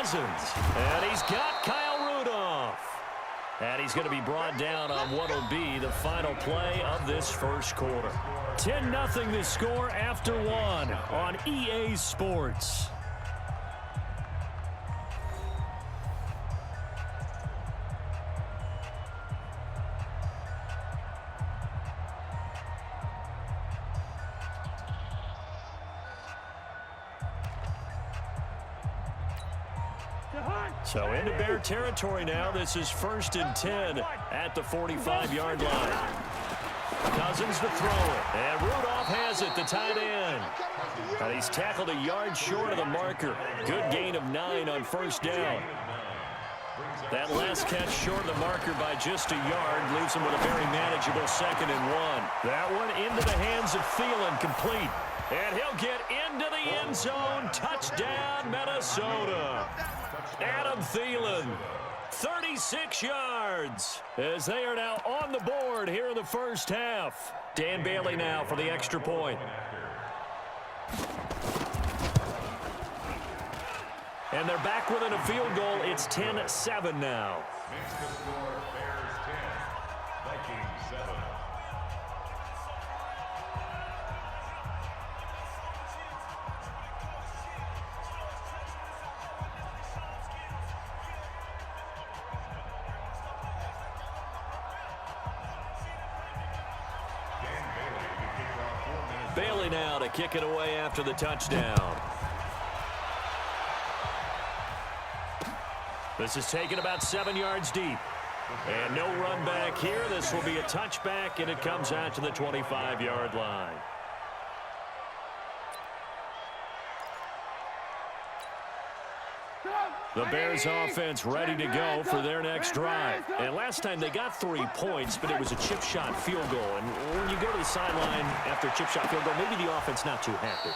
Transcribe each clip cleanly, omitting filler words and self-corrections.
Cousins. And he's got Kyle Rudolph. And he's going to be brought down on what will be the final play of this first quarter. 10-0 the score after one on EA Sports. So into Bear territory now. This is 1st and 10 at the 45-yard line. Cousins to throw it. And Rudolph has it, the tight end. And he's tackled a yard short of the marker. Good gain of 9 on first down. That last catch short of the marker by just a yard leaves him with a very manageable 2nd and 1. That one into the hands of Thielen, complete. And he'll get into the end zone. Touchdown, Minnesota. Adam Thielen, 36 yards, as they are now on the board here in the first half. Dan Bailey now for the extra point. And they're back within a field goal. It's 10-7 now. Bears 10, Vikings 7. Bailey now to kick it away after the touchdown. This is taken about 7 yards deep. And no run back here. This will be a touchback, and it comes out to the 25-yard line. The Bears offense ready to go for their next drive. And last time they got 3 points, but it was a chip shot field goal. And when you go to the sideline after a chip shot field goal, maybe the offense not too happy.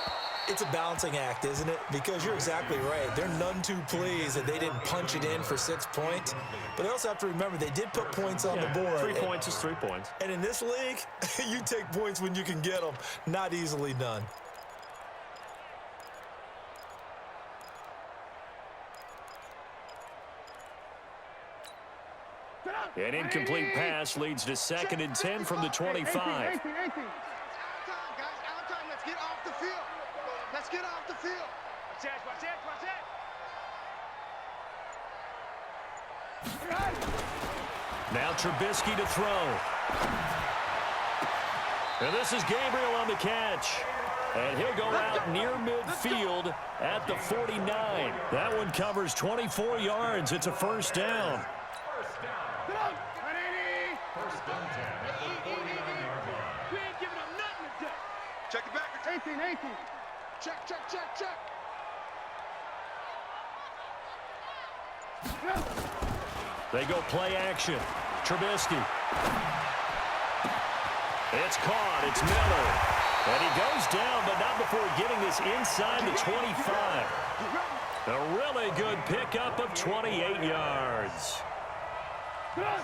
It's a balancing act, isn't it? Because you're exactly right. They're none too pleased that they didn't punch it in for 6 points. But they also have to remember they did put points on the board. 3 points is 3 points. And in this league, you take points when you can get them. Not easily done. An incomplete pass leads to 2nd and 10 from the 25. 18. Out of time, guys. Out of time. Let's get off the field. Let's get off the field. Watch it. Now Trubisky to throw. And this is Gabriel on the catch. And he'll go out near midfield at the 49. That one covers 24 yards. It's a first down. First down 10 at the 49-yard line. We ain't giving them nothing today. Check it back. 18. Check. They go play action. Trubisky. It's caught. It's Miller. And he goes down, but not before getting this inside the 25. A really good pickup of 28 yards.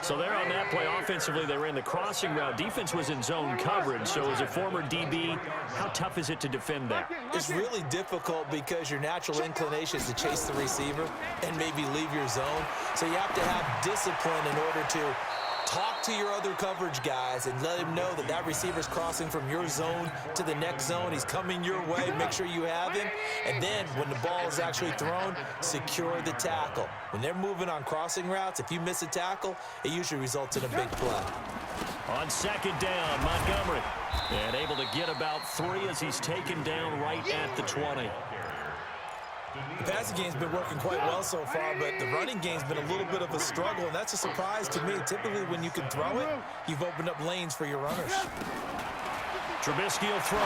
So there on that play, offensively, they ran the crossing route. Defense was in zone coverage, so as a former DB, how tough is it to defend that? It's really difficult because your natural inclination is to chase the receiver and maybe leave your zone. So you have to have discipline in order to talk to your other coverage guys and let him know that that receiver's crossing from your zone to the next zone. He's coming your way. Make sure you have him. And then when the ball is actually thrown, secure the tackle. When they're moving on crossing routes, if you miss a tackle, it usually results in a big play. On 2nd down, Montgomery. And able to get about 3 as he's taken down right at the 20. The passing game's been working quite well so far, but the running game's been a little bit of a struggle, and that's a surprise to me. Typically, when you can throw it, you've opened up lanes for your runners. Trubisky will throw.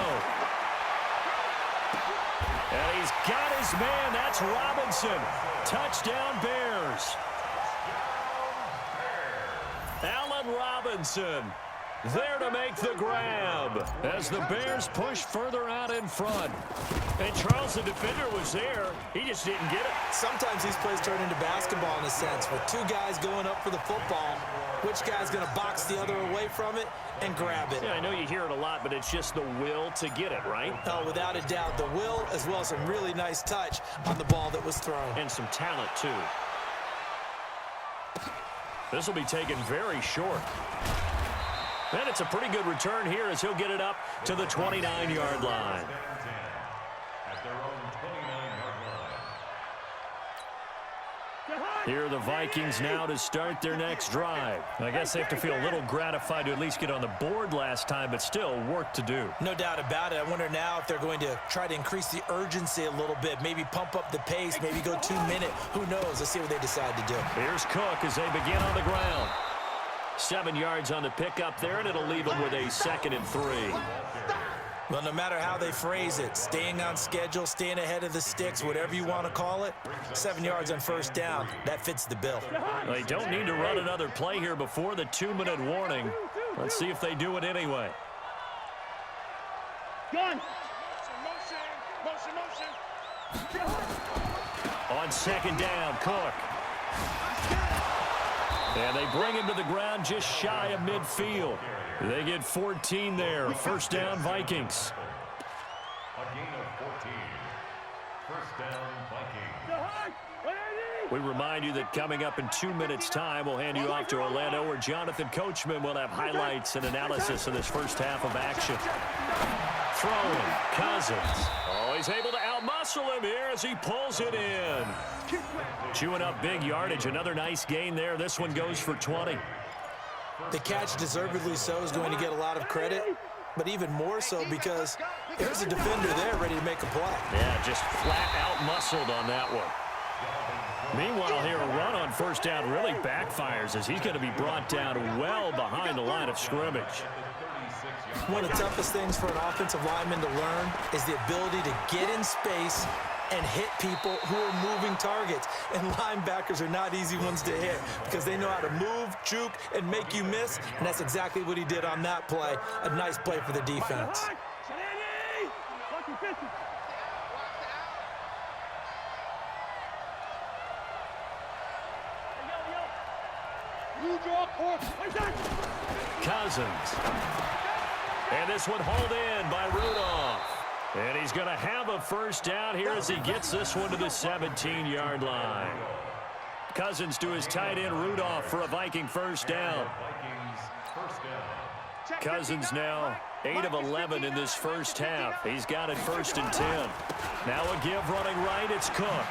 And he's got his man. That's Robinson. Touchdown, Bears. Allen Robinson. There to make the grab as the Bears push further out in front. And Charles, the defender, was there. He just didn't get it. Sometimes these plays turn into basketball in a sense, with two guys going up for the football. Which guy's going to box the other away from it and grab it? Yeah, I know you hear it a lot, but it's just the will to get it, right? Oh, without a doubt. The will, as well as some really nice touch on the ball that was thrown. And some talent, too. This will be taken very short. And it's a pretty good return here as he'll get it up to the 29-yard line. At their own 29-yard line. Here are the Vikings now to start their next drive. I guess they have to feel a little gratified to at least get on the board last time, but still work to do. No doubt about it. I wonder now if they're going to try to increase the urgency a little bit, maybe pump up the pace, maybe go 2 minute. Who knows? Let's see what they decide to do. Here's Cook as they begin on the ground. 7 yards on the pickup there, and it'll leave them with a 2nd and 3. Well, no matter how they phrase it, staying on schedule, staying ahead of the sticks, whatever you want to call it, 7 yards on first down, that fits the bill. They don't need to run another play here before the 2-minute warning. Let's see if they do it anyway. Gun. Motion. On 2nd down, Cook. And they bring him to the ground just shy of midfield. They get 14 there. First down, Vikings. A gain of 14. First down, Vikings. We remind you that coming up in 2 minutes' time, we'll hand you off to Orlando, where Jonathan Coachman will have highlights and analysis of this first half of action. Throwing, Cousins. Oh, he's able to outmuscle him here as he pulls it in. Chewing up big yardage. Another nice gain there. This one goes for 20. The catch, deservedly so, is going to get a lot of credit, but even more so because there's a defender there ready to make a play. Yeah, just flat out muscled on that one. Meanwhile, here a run on first down really backfires as he's going to be brought down well behind the line of scrimmage. One of the toughest things for an offensive lineman to learn is the ability to get in space and hit people who are moving targets. And linebackers are not easy ones to hit because they know how to move, juke, and make you miss. And that's exactly what he did on that play. A nice play for the defense. Cousins. And this one hauled in by Rudolph. And he's going to have a first down here as he gets this one to the 17-yard line. Cousins to his tight end Rudolph for a Viking first down. Cousins now 8 of 11 in this first half. He's got it 1st and 10. Now a give running right. It's Cook.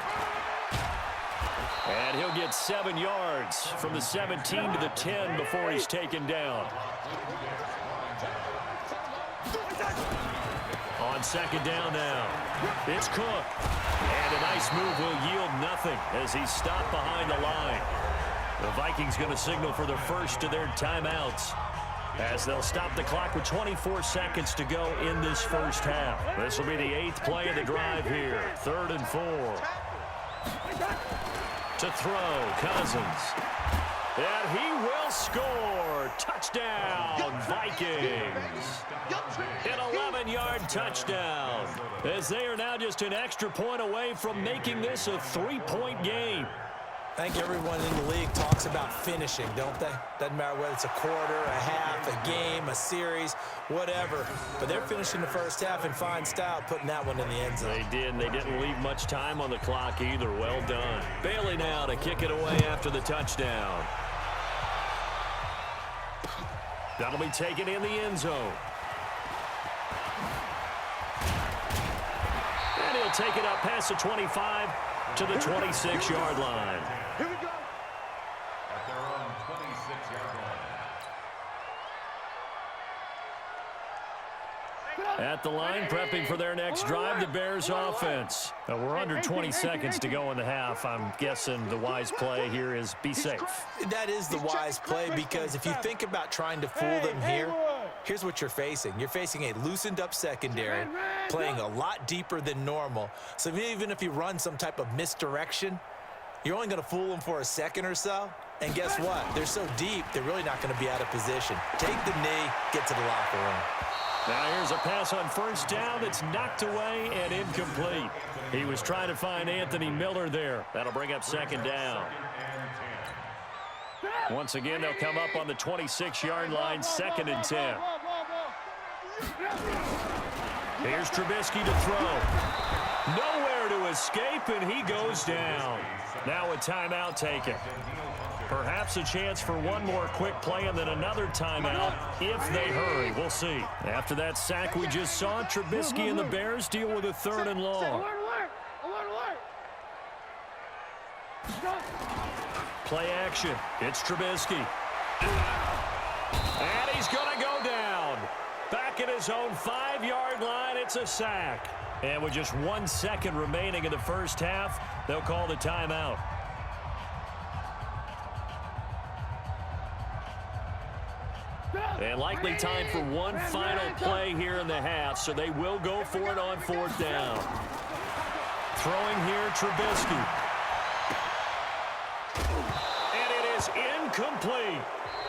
And he'll get 7 yards from the 17 to the 10 before he's taken down. On 2nd down now, it's Cook. And a nice move will yield nothing as he's stopped behind the line. The Vikings going to signal for the first of their timeouts as they'll stop the clock with 24 seconds to go in this first half. This will be the 8th play of the drive here. 3rd and 4. To throw, Cousins. And he will score. Touchdown, Vikings. An 11-yard touchdown. As they are now just an extra point away from making this a 3-point game. I think everyone in the league talks about finishing, don't they? Doesn't matter whether it's a quarter, a half, a game, a series, whatever. But they're finishing the first half in fine style, putting that one in the end zone. They did, and they didn't leave much time on the clock either. Well done. Bailey now to kick it away after the touchdown. That'll be taken in the end zone. And he'll take it up past the 25 to the 26-yard line. Here we go. At their own 26-yard line. At the line, prepping for their next drive, the Bears offense. We're under 20 seconds to go in the half. I'm guessing the wise play here is be safe. That is the wise play because if you think about trying to fool them here, here's what you're facing. You're facing a loosened up secondary, playing a lot deeper than normal. So even if you run some type of misdirection, you're only going to fool them for a second or so. And guess what? They're so deep, they're really not going to be out of position. Take the knee, get to the locker room. Now here's a pass on first down that's knocked away and incomplete. He was trying to find Anthony Miller there. That'll bring up second down. Once again, they'll come up on the 26-yard line, 2nd and 10. Here's Trubisky to throw. Nowhere to escape, and he goes down. Now a timeout taken. Perhaps a chance for one more quick play and then another timeout if they hurry. We'll see. After that sack we just saw, Trubisky and the Bears deal with a 3rd and long. Play action. It's Trubisky. And he's going to go down. Back at his own 5-yard line, it's a sack. And with just 1 second remaining in the first half, they'll call the timeout. And likely time for one final play here in the half, so they will go for it on 4th down. Throwing here, Trubisky. And it is incomplete.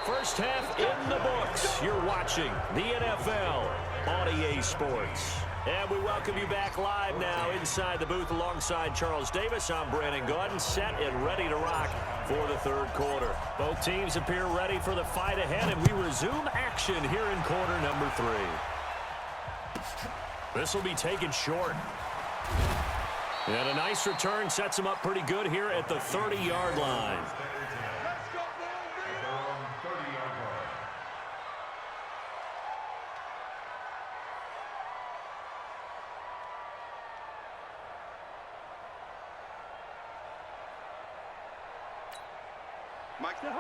First half in the books. You're watching the NFL on EA Sports. And we welcome you back live now inside the booth alongside Charles Davis. I'm Brandon Gaudin, set and ready to rock for the 3rd quarter. Both teams appear ready for the fight ahead, and we resume action here in quarter number 3. This will be taken short. And a nice return sets him up pretty good here at the 30-yard line.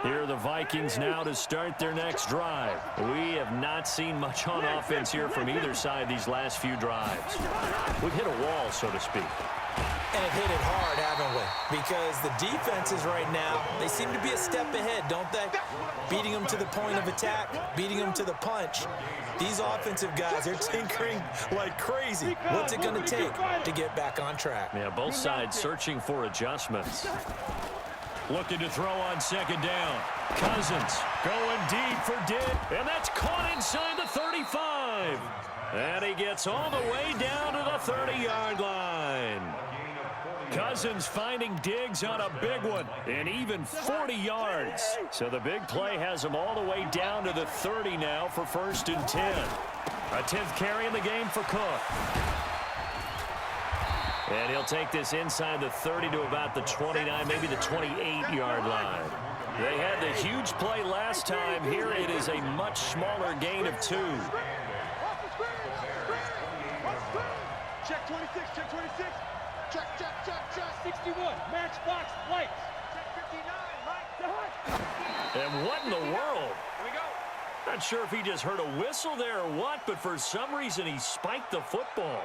Here are the Vikings now to start their next drive. We have not seen much on offense here from either side these last few drives. We've hit a wall, so to speak. And it hit it hard, haven't we? Because the defenses right now, they seem to be a step ahead, don't they? Beating them to the point of attack, beating them to the punch. These offensive guys, they're tinkering like crazy. What's it going to take to get back on track? Yeah, both sides searching for adjustments. Looking to throw on 2nd down. Cousins going deep for Dick. And that's caught inside the 35. And he gets all the way down to the 30-yard line. Cousins finding Diggs on a big one. And even 40 yards. So the big play has him all the way down to the 30 now for 1st and 10. A 10th carry in the game for Cook. And he'll take this inside the 30 to about the 29, maybe the 28-yard line. They had the huge play last time. Here it is a much smaller gain of 2. Check 26, check 26. Check. 61, matchbox lights. Check 59, Mike. And what in the world? Here we go. Not sure if he just heard a whistle there or what, but for some reason he spiked the football.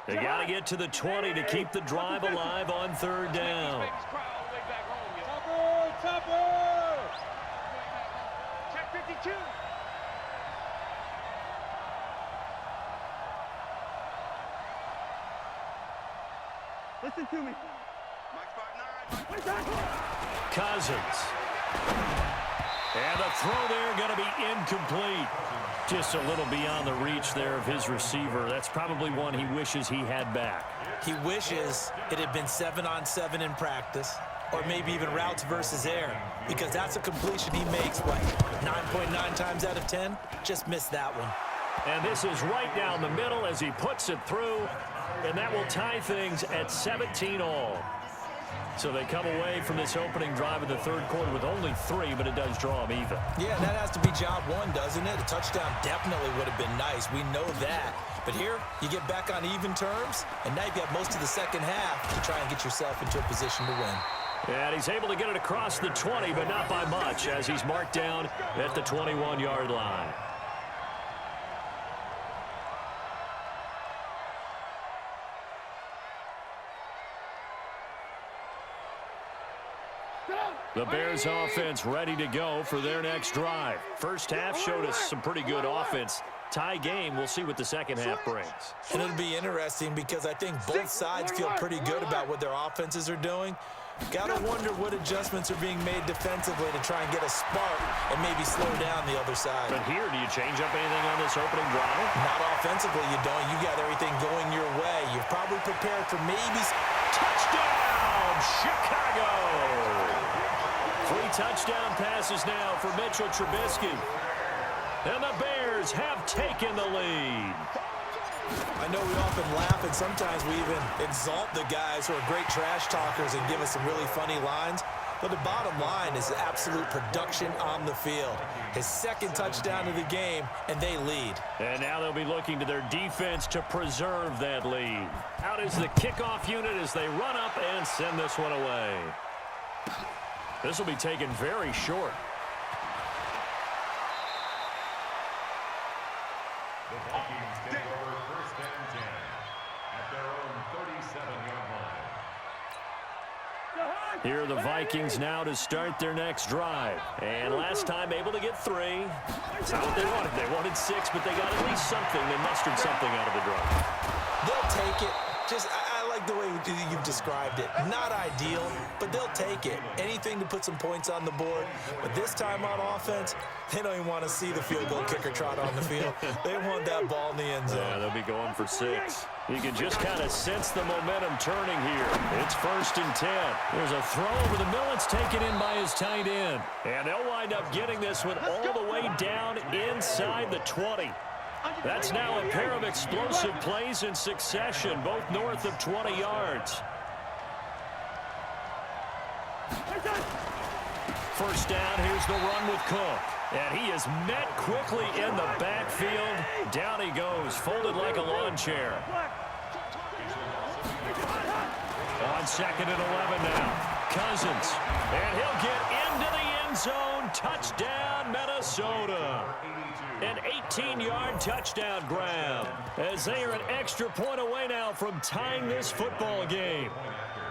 They got to get to the 20 to keep the drive alive on 3rd down. Tupper! Check 52. Listen to me. Mike spot 9. Cousins. And the throw there going to be incomplete. Just a little beyond the reach there of his receiver. That's probably one he wishes he had back. He wishes it had been 7-on-7 in practice, or maybe even routes versus air, because that's a completion he makes, what, 9.9 times out of 10? Just missed that one. And this is right down the middle as he puts it through, and that will tie things at 17-all. So they come away from this opening drive of the 3rd quarter with only 3, but it does draw them even. Yeah, that has to be job 1, doesn't it? A touchdown definitely would have been nice. We know that. But here, you get back on even terms, and now you've got most of the second half to try and get yourself into a position to win. And he's able to get it across the 20, but not by much, as he's marked down at the 21-yard line. The Bears offense ready to go for their next drive. First half showed us some pretty good offense. Tie game. We'll see what the second half brings. And it'll be interesting because I think both sides feel pretty good about what their offenses are doing. Got to wonder what adjustments are being made defensively to try and get a spark and maybe slow down the other side. But here, do you change up anything on this opening drive? Not offensively, you don't. You got everything going your way. You're probably prepared for maybe... Touchdown, Chicago! 3 touchdown passes now for Mitchell Trubisky. And the Bears have taken the lead. I know we often laugh, and sometimes we even exalt the guys who are great trash talkers and give us some really funny lines. But the bottom line is absolute production on the field. His second touchdown of the game, and they lead. And now they'll be looking to their defense to preserve that lead. Out is the kickoff unit as they run up and send this one away. This will be taken very short. The Vikings take over first and 10 at their own 37-yard line. Here are the Vikings now to start their next drive. And last time able to get 3. That's not what they wanted. They wanted 6, but they got at least something. They mustered something out of the drive. They'll take it. I like the way you've described it. Not ideal, but they'll take it. Anything to put some points on the board. But this time on offense, they don't even want to see the field goal kicker trot on the field. They want that ball in the end zone. Yeah, they'll be going for 6. You can just kind of sense the momentum turning here. It's first and 10. There's a throw over the middle. It's taken in by his tight end. And they'll wind up getting this one all the way down inside the 20. That's now a pair of explosive plays in succession, both north of 20 yards. First down, here's the run with Cook. And he is met quickly in the backfield. Down he goes, folded like a lawn chair. On second and 11 now. Cousins. And he'll get into the end zone. Touchdown, Minnesota. An 18-yard touchdown grab as they are an extra point away now from tying this football game.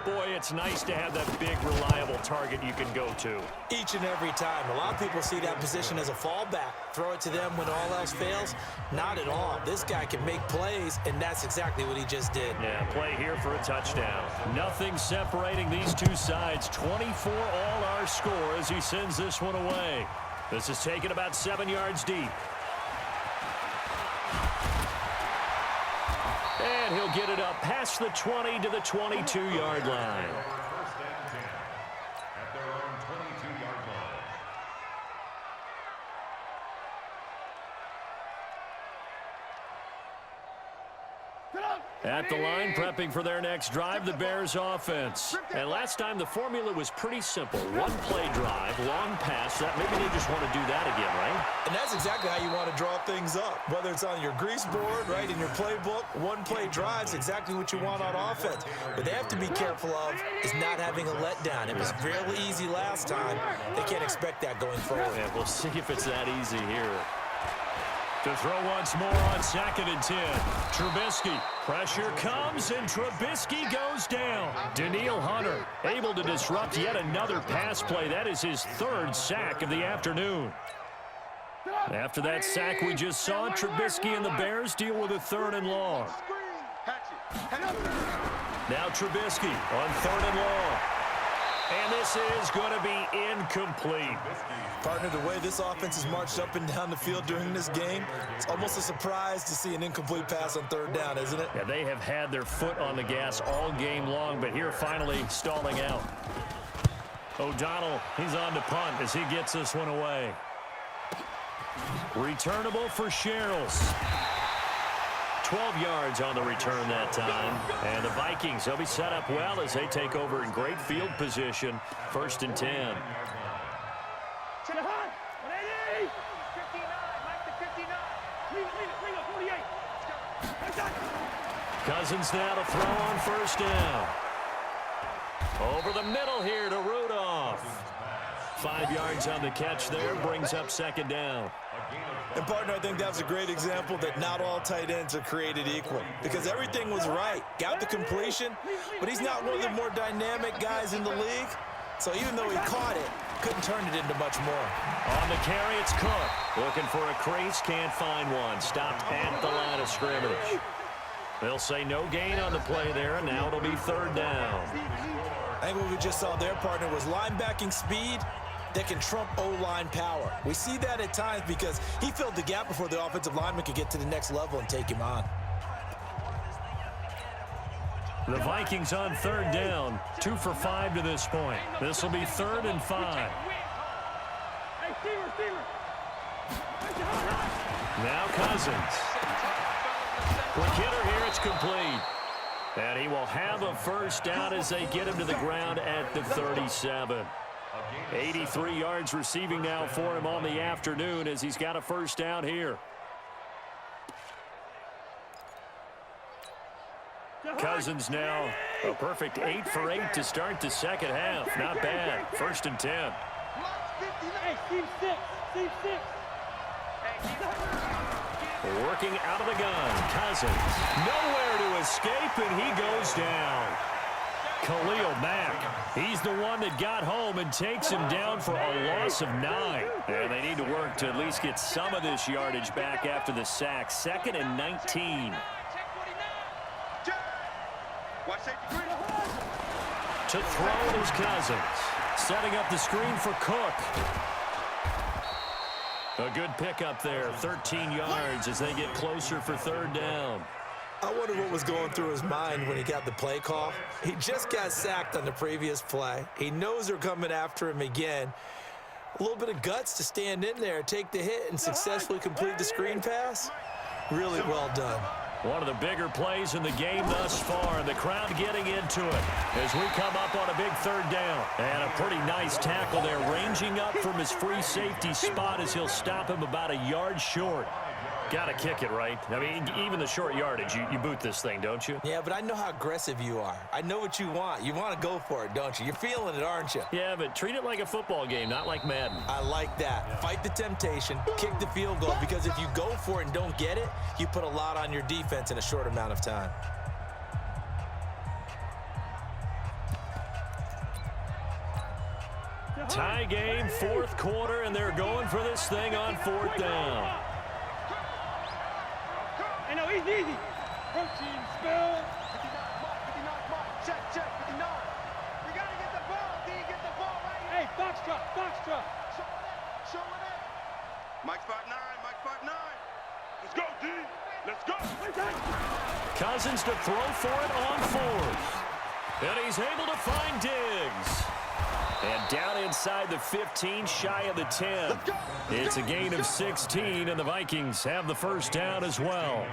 Boy, it's nice to have that big, reliable target you can go to. Each and every time. A lot of people see that position as a fallback. Throw it to them when all else fails. Not at all. This guy can make plays, and that's exactly what he just did. Yeah, play here for a touchdown. Nothing separating these two sides. 24 all our score as he sends this one away. This is taken about 7 yards deep. And he'll get it up past the 20 to the 22-yard line. First and 10 at their own 22-yard line. At the line, prepping for their next drive, the Bears offense. And last time, the formula was pretty simple. One-play drive, long pass. Maybe they just want to do that again, right? And that's exactly how you want to draw things up. Whether it's on your grease board, right, in your playbook, one-play drive's exactly what you want on offense. What they have to be careful of is not having a letdown. It was really easy last time. They can't expect that going forward. And we'll see if it's that easy here. To throw once more on second and 10. Trubisky. Pressure comes, and Trubisky goes down. Danielle Hunter able to disrupt yet another pass play. That is his 3rd sack of the afternoon. After that sack we just saw, Trubisky and the Bears deal with a 3rd and long. Now Trubisky on 3rd and long. And this is going to be incomplete. Partner, the way this offense has marched up and down the field during this game, it's almost a surprise to see an incomplete pass on 3rd down, isn't it? Yeah, they have had their foot on the gas all game long, but here finally stalling out. O'Donnell, he's on to punt as he gets this one away. Returnable for Sherrills. 12 yards on the return that time. And the Vikings, they'll be set up well as they take over in great field position. First and 10. Cousins now to throw on first down. Over the middle here to Rudolph. 5 yards on the catch there, brings up second down. And, partner, I think that's a great example that not all tight ends are created equal because everything was right. Got the completion, but he's not one of the more dynamic guys in the league. So even though he caught it, couldn't turn it into much more. On the carry, it's Cook. Looking for a crease, can't find one. Stopped at the line of scrimmage. They'll say no gain on the play there, and now it'll be third down. I think what we just saw their partner was linebacking speed that can trump O-line power. We see that at times because he filled the gap before the offensive lineman could get to the next level and take him on. The Vikings on third down, 2 for 5 to this point. This will be 3rd and 5. Now Cousins. Quick hitter here, it's complete. And he will have a first down as they get him to the ground at the 37. 83 yards receiving now for him on the afternoon as he's got a first down here. Cousins now a perfect 8 for 8 to start the second half. Not bad. 1st and 10. Hey, team 6. Team 6. Working out of the gun. Cousins. Nowhere to escape, and he goes down. Khalil Mack. He's the one that got home and takes him down for a loss of 9. And they need to work to at least get some of this yardage back after the sack. 2nd and 19. To throw is Cousins. Setting up the screen for Cook. A good pickup there. 13 yards as they get closer for 3rd down. I wonder what was going through his mind when he got the play call. He just got sacked on the previous play. He knows they're coming after him again. A little bit of guts to stand in there, take the hit, and successfully complete the screen pass. Really well done. One of the bigger plays in the game thus far, and the crowd getting into it as we come up on a big 3rd down. And a pretty nice tackle there, ranging up from his free safety spot as he'll stop him about a yard short. Got to kick it, right? I mean, even the short yardage, you boot this thing, don't you? Yeah, but I know how aggressive you are. I know what you want. You want to go for it, don't you? You're feeling it, aren't you? Yeah, but treat it like a football game, not like Madden. I like that. Fight the temptation, kick the field goal, because if you go for it and don't get it, you put a lot on your defense in a short amount of time. Tie game, 4th quarter, and they're going for this thing on 4th down. Hey, no, easy. Protein spill. 59, check, 59. We got to get the ball, D, get the ball right here. Hey, foxtrot. Show it in. Mike spot 9. Let's go, D. Let's go. Cousins to throw for it on 4th. And he's able to find Diggs. And down inside the 15, shy of the 10. It's a gain of 16, and the Vikings have the first down as well.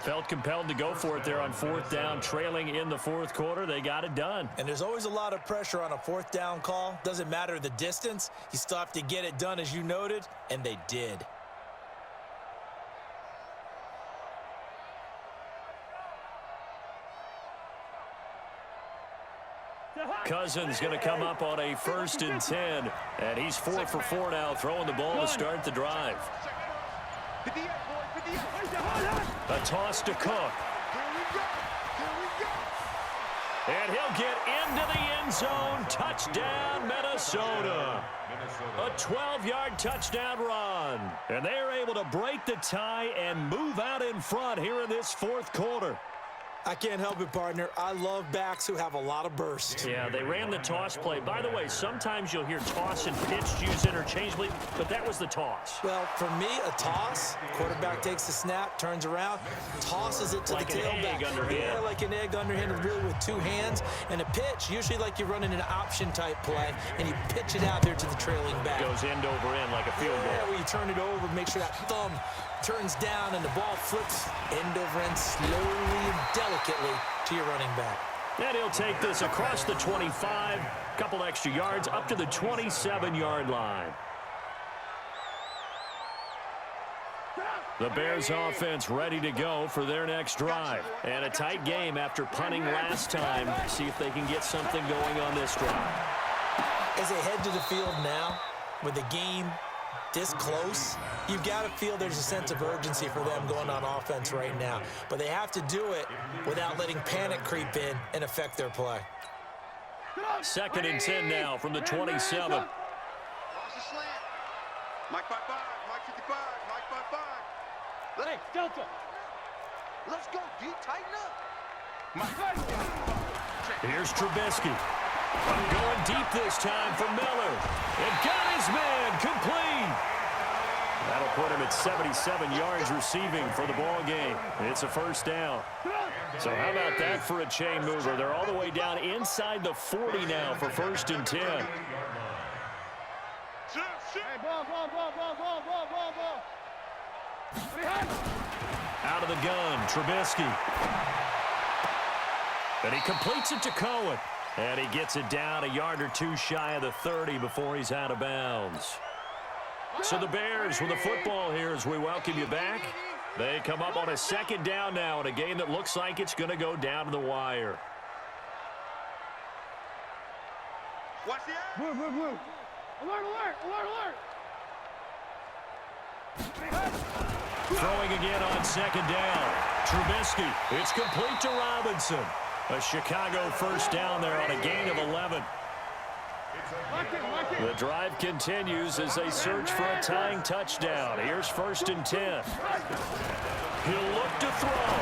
Felt compelled to go for it there on 4th down, trailing in the 4th quarter. They got it done. And there's always a lot of pressure on a 4th down call. Doesn't matter the distance. You still have to get it done, as you noted, and they did. Cousins going to come up on a 1st and 10, and he's 4 for 4 now, throwing the ball to start the drive. A toss to Cook. And he'll get into the end zone. Touchdown, Minnesota. A 12-yard touchdown run. And they're able to break the tie and move out in front here in this 4th quarter. I can't help it, partner. I love backs who have a lot of burst. Yeah, they ran the toss play. By the way, sometimes you'll hear toss and pitch used interchangeably, but that was the toss. Well, for me, a toss, quarterback takes the snap, turns around, tosses it to like the tailback. Yeah, like an egg underhand, really with 2 hands. And a pitch, usually like you're running an option-type play, and you pitch it out there to the trailing back. Goes end over end like a field goal. Yeah, where you turn it over, make sure that thumb turns down, and the ball flips end over end slowly and delicately to your running back. And he'll take this across the 25, couple extra yards, up to the 27-yard line. The Bears offense ready to go for their next drive. And a tight game after punting last time. See if they can get something going on this drive. As they head to the field now, with the game this close, you've got to feel there's a sense of urgency for them going on offense right now. But they have to do it without letting panic creep in and affect their play. 2nd and 10 now from the 27. Mike 5-5, Mike 55, Mike 5-5. Hey, Delta. Let's go, D. Tighten up. Here's Trubisky. Going deep this time for Miller. And got his man complete. That'll put him at 77 yards receiving for the ball game. It's a first down. So how about that for a chain mover? They're all the way down inside the 40 now for 1st and 10. Hey, ball. Out of the gun, Trubisky. And he completes it to Cohen. And he gets it down a yard or two shy of the 30 before he's out of bounds. So the Bears with the football here as we welcome you back. They come up on a 2nd down now in a game that looks like it's going to go down to the wire. Watch the eye. Blue. Alert. Throwing again on 2nd down. Trubisky. It's complete to Robinson. A Chicago 1st down there on a gain of 11. The drive continues as they search for a tying touchdown. Here's 1st and 10. He'll look to throw.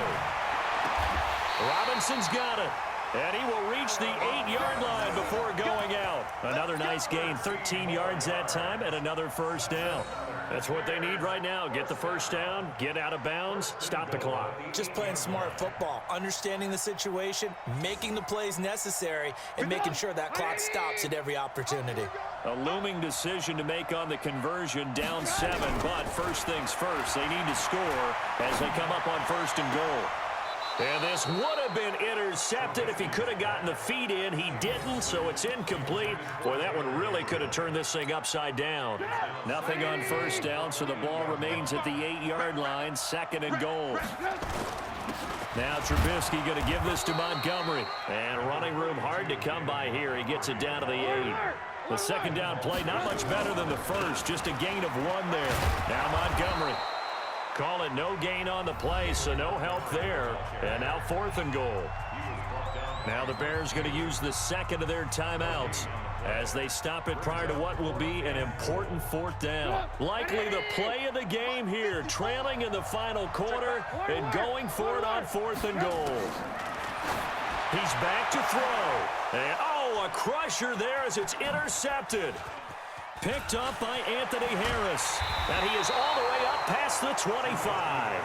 Robinson's got it. And he will reach the 8-yard line before going out. Another nice gain, 13 yards that time, and another 1st down. That's what they need right now. Get the 1st down, get out of bounds, stop the clock. Just playing smart football, understanding the situation, making the plays necessary, and making sure that clock stops at every opportunity. A looming decision to make on the conversion, down 7, but first things first, they need to score as they come up on 1st and goal. And this would have been intercepted if he could have gotten the feet in. He didn't, so it's incomplete. Boy, that one really could have turned this thing upside down. Nothing on 1st down, so the ball remains at the 8-yard line, 2nd and goal. Now Trubisky going to give this to Montgomery. And running room hard to come by here. He gets it down to the 8. The 2nd down play, not much better than the first, just a gain of 1 there. Now Montgomery. Call it no gain on the play, so no help there. And now 4th and goal. Now the Bears going to use the 2nd of their timeouts as they stop it prior to what will be an important 4th down. Likely the play of the game here, trailing in the final quarter and going for it on 4th and goal. He's back to throw. And, a crusher there as it's intercepted. Picked up by Anthony Harris. And he is all the way up past the 25.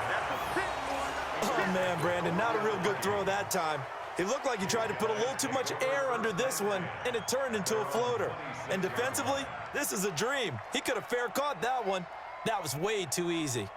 Oh, man, Brandon, not a real good throw that time. It looked like he tried to put a little too much air under this one, and it turned into a floater. And defensively, this is a dream. He could have fair caught that one. That was way too easy.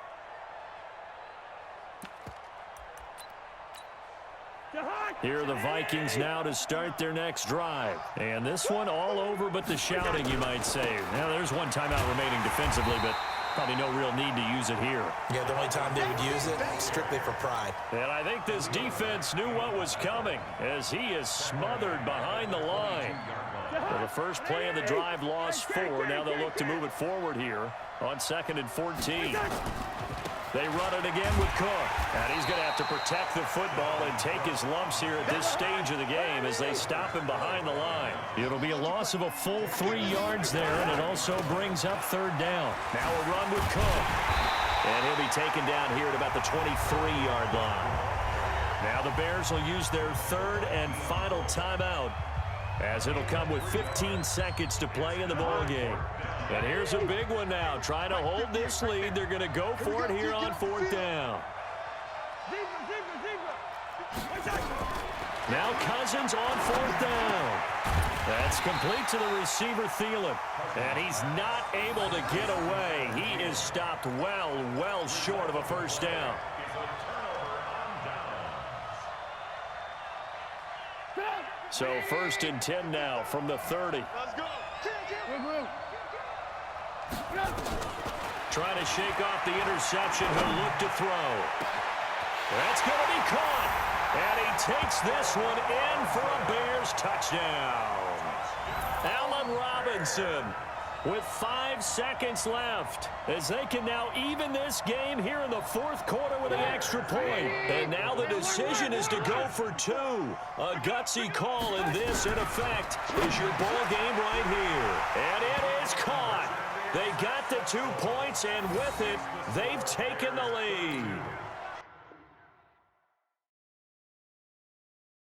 Here are the Vikings now to start their next drive. And this one all over but the shouting, you might say. Now, there's one timeout remaining defensively, but probably no real need to use it here. Yeah, the only time they would use it, strictly for pride. And I think this defense knew what was coming as he is smothered behind the line. For the first play of the drive, lost 4. Now they'll look to move it forward here on 2nd and 14. They run it again with Cook. And he's going to have to protect the football and take his lumps here at this stage of the game as they stop him behind the line. It'll be a loss of a full 3 yards there, and it also brings up 3rd down. Now a run with Cook. And he'll be taken down here at about the 23-yard line. Now the Bears will use their 3rd and final timeout as it'll come with 15 seconds to play in the ball game. And here's a big one now. Trying to hold this lead. They're going to go for it here on 4th down. Now Cousins on 4th down. That's complete to the receiver, Thielen. And he's not able to get away. He is stopped well short of a 1st down. So 1st and 10 now from the 30. Let's go. Trying to shake off the interception. He'll look to throw. That's going to be caught. And he takes this one in for a Bears touchdown. Allen Robinson with 5 seconds left as they can now even this game here in the 4th quarter with an extra point. And now the decision is to go for 2. A gutsy call, and this, in effect, is your ball game right here. And it is caught. They got the 2 points, and with it, they've taken the lead.